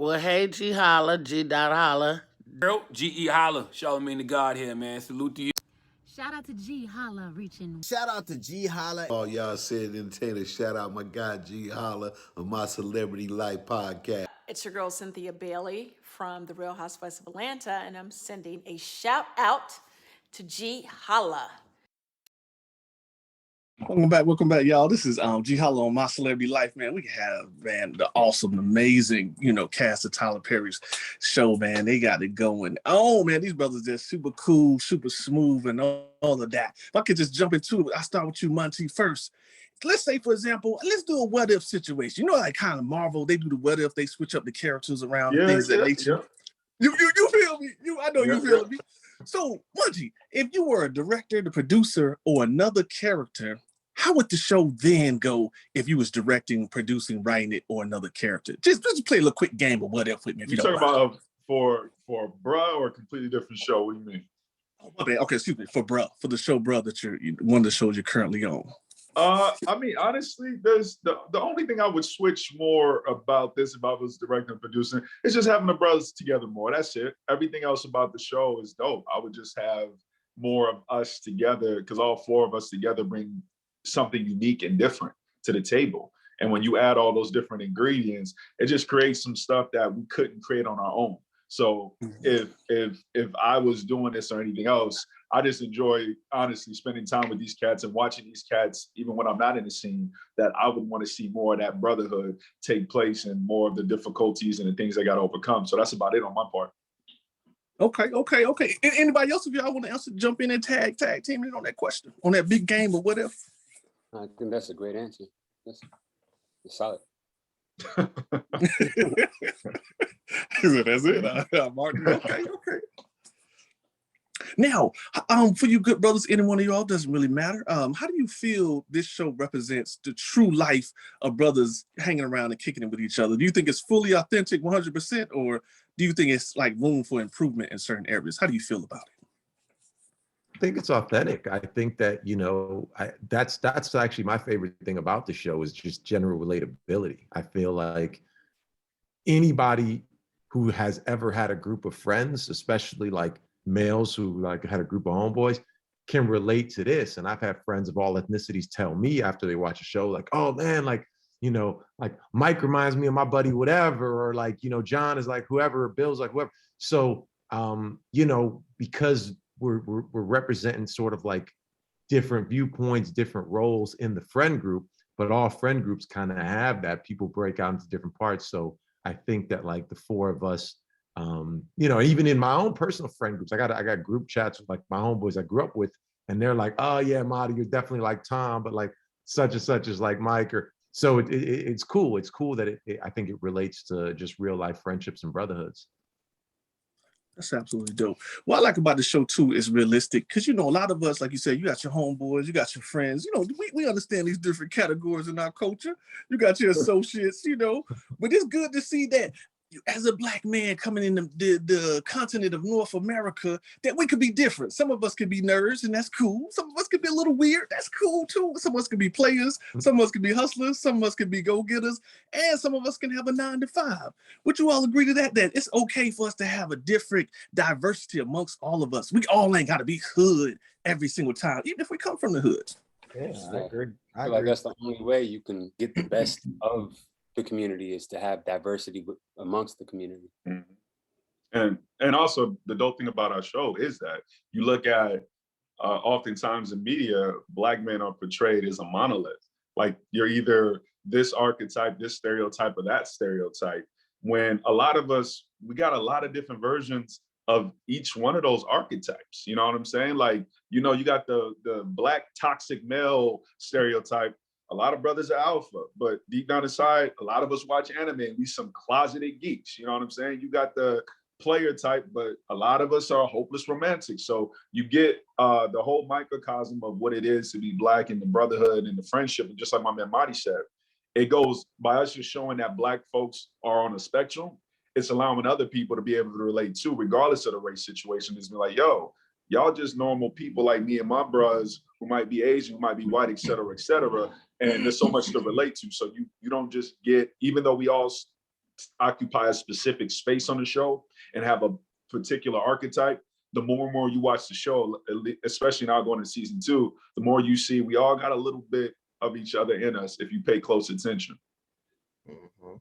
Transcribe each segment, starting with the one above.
Well, hey, G Holla, G dot Holla. Girl, Ge Holla. Charlamagne the God here, man. Salute to you. Shout out to Ge Holla reaching. Shout out to Ge Holla. All y'all said entertainers, shout out my guy Ge Holla on my Celebrity Life podcast. It's your girl Cynthia Bailey from The Real Housewives of Atlanta, and I'm sending a shout out to Ge Holla. Welcome back, y'all. This is Ge Holla on My Celebrity Life, man. We have, man, the awesome, amazing, cast of Tyler Perry's show, man. They got it going. Oh, man, these brothers just super cool, super smooth, and all of that. If I could just jump into it, I start with you, Monty, first. Let's say, for example, let's do a what-if situation. Like kind of Marvel, they do the what-if, they switch up the characters around, things of that nature. You feel me? I know you feel me. So, Monty, if you were a director, the producer, or another character, how would the show then go if you was directing, producing, writing it, or another character? Just play a little quick game of what if with me. If you talking about for bruh or a completely different show? What do you mean? Okay, excuse me. For the show, bruh, that you're one of the shows you're currently on. I mean, honestly, there's the only thing I would switch more about this if I was directing and producing is just having the brothers together more. That's it. Everything else about the show is dope. I would just have more of us together because all four of us together bring something unique and different to the table. And when you add all those different ingredients, it just creates some stuff that we couldn't create on our own. So if I was doing this or anything else, I just enjoy honestly spending time with these cats and watching these cats, even when I'm not in the scene, that I would want to see more of that brotherhood take place and more of the difficulties and the things they got to overcome. So that's about it on my part. Okay. Anybody else of y'all want to answer, jump in and tag team in on that question, on that big game or what if? I think that's a great answer. That's solid. That's it. Martin. Okay. Now, for you good brothers, any one of y'all, doesn't really matter. How do you feel this show represents the true life of brothers hanging around and kicking it with each other? Do you think it's fully authentic 100%, or do you think it's like room for improvement in certain areas? How do you feel about it? I think it's authentic. I think that, that's actually my favorite thing about the show is just general relatability. I feel like anybody who has ever had a group of friends, especially like males who like had a group of homeboys, can relate to this. And I've had friends of all ethnicities tell me after they watch a show, like, oh man, like Mike reminds me of my buddy, whatever, or like, John is like whoever, Bill's like whoever. So, because we're representing sort of like different viewpoints, different roles in the friend group, but all friend groups kind of have that. People break out into different parts. So I think that like the four of us, even in my own personal friend groups, I got group chats with like my homeboys I grew up with, and they're like, oh yeah, Marty, you're definitely like Tom, but like such and such is like Mike. Or so it's cool. It's cool that I think it relates to just real life friendships and brotherhoods. That's absolutely dope. What I like about the show too is realistic, because a lot of us, like you said, you got your homeboys, you got your friends. We understand these different categories in our culture. You got your associates, but it's good to see that as a Black man coming in the continent of North America, that we could be different. Some of us could be nerds, and that's cool. Some of us could be a little weird. That's cool too. Some of us could be players. Some of us could be hustlers. Some of us could be go-getters. And some of us can have a 9-to-5. Would you all agree to that? That it's okay for us to have a different diversity amongst all of us. We all ain't got to be hood every single time, even if we come from the hood. Yeah, I agree. I feel like that's the only way you can get the best of the community is to have diversity amongst the community. Mm-hmm. And also the dope thing about our show is that you look at oftentimes in media, Black men are portrayed as a monolith. Like you're either this archetype, this stereotype, or that stereotype. When a lot of us, we got a lot of different versions of each one of those archetypes. You know what I'm saying? Like, you got the Black toxic male stereotype. A lot of brothers are alpha, but deep down inside, a lot of us watch anime and we some closeted geeks. You know what I'm saying? You got the player type, but a lot of us are hopeless romantics. So you get the whole microcosm of what it is to be Black and the brotherhood and the friendship. And just like my man Marty said, it goes by us just showing that Black folks are on a spectrum. It's allowing other people to be able to relate to, regardless of the race situation. It's been like, yo, y'all just normal people like me and my bros who might be Asian, who might be white, et cetera, et cetera. And there's so much to relate to. So you don't just get, even though we all occupy a specific space on the show and have a particular archetype, the more and more you watch the show, especially now going to season 2, the more you see we all got a little bit of each other in us if you pay close attention. Mm-hmm.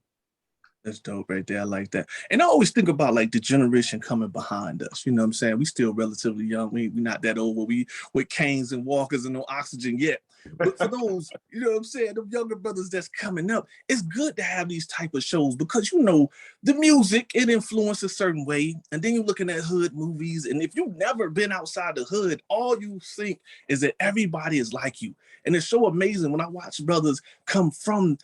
That's dope right there. I like that. And I always think about like the generation coming behind us. You know what I'm saying? We still relatively young. We not that old where we with canes and walkers and no oxygen yet. But for those, you know what I'm saying, the younger brothers that's coming up, it's good to have these type of shows because, you know, the music, it influences a certain way. And then you're looking at hood movies. And if you've never been outside the hood, all you think is that everybody is like you. And it's so amazing when I watch brothers come from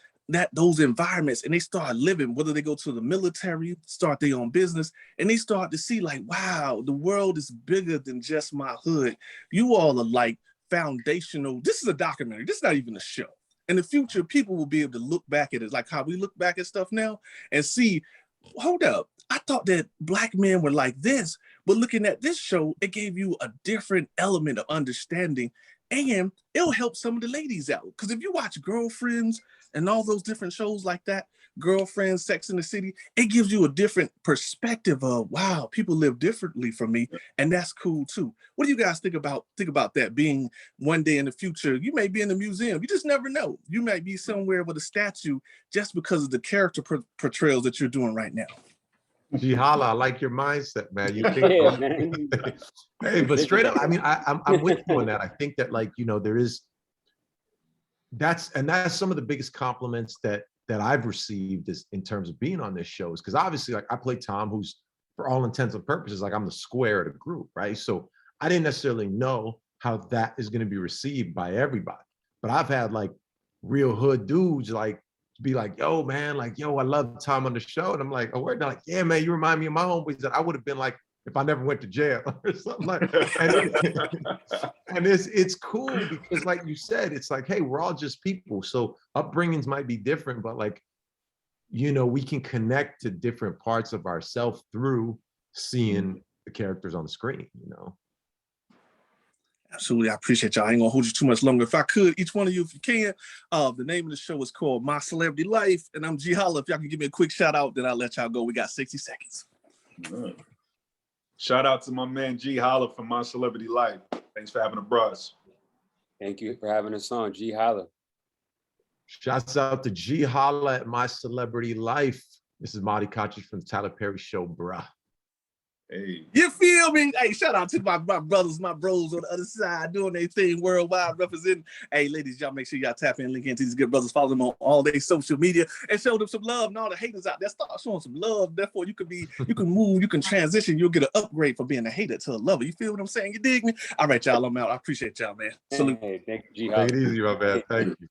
those environments and they start living, whether they go to the military, start their own business, and they start to see like, wow, the world is bigger than just my hood. You all are like foundational. This is a documentary. This is not even a show. In the future, people will be able to look back at it like how we look back at stuff now and see, hold up, I thought that Black men were like this, but looking at this show, it gave you a different element of understanding, and it'll help some of the ladies out. Because if you watch Girlfriends and all those different shows like that, Girlfriends, Sex in the City, it gives you a different perspective of, wow, people live differently from me, and that's cool too. What do you guys think about that, being one day in the future? You may be in a museum. You just never know. You might be somewhere with a statue just because of the character portrayals that you're doing right now. Ge Holla, I like your mindset, man. You think, Yeah, man. hey, but straight up, I mean, I'm with you on that. I think that, like, you know, that's some of the biggest compliments that I've received is in terms of being on this show, is because obviously, like, I play Tom, who's for all intents and purposes, like, I'm the square of the group, right? So I didn't necessarily know how that is going to be received by everybody, but I've had like real hood dudes like be like, yo, man, like, yo, I love Tom on the show. And I'm like, oh, word? They're like, yeah, man, you remind me of my homeboys that I would have been like if I never went to jail or something like that. And it's cool because, like you said, it's like, hey, we're all just people. So upbringings might be different, but like, you know, we can connect to different parts of ourselves through seeing the characters on the screen, you know? Absolutely. I appreciate y'all. I ain't gonna hold you too much longer. If I could, each one of you, if you can, the name of the show is called My Celebrity Life, and I'm Ge Holla. If y'all can give me a quick shout out, then I'll let y'all go. We got 60 seconds. Shout out to my man Ge Holla from My Celebrity Life. Thanks for having us. Thank you for having us on. Ge Holla. Shouts out to Ge Holla at My Celebrity Life. This is Marty Kachi from the Tyler Perry Show, bruh. Hey. You feel me? Hey, shout out to my brothers, my bros on the other side doing their thing worldwide, representing. Hey, ladies, y'all make sure y'all tap in, link into these good brothers, follow them on all their social media, and show them some love. And all the haters out there, start showing some love. Therefore, you can move, you can transition, you'll get an upgrade from being a hater to a lover. You feel what I'm saying? You dig me? All right, y'all, I'm out. I appreciate y'all, man. Salute. Hey, thank you, Ge Holla. Take it easy, my man. Thank you.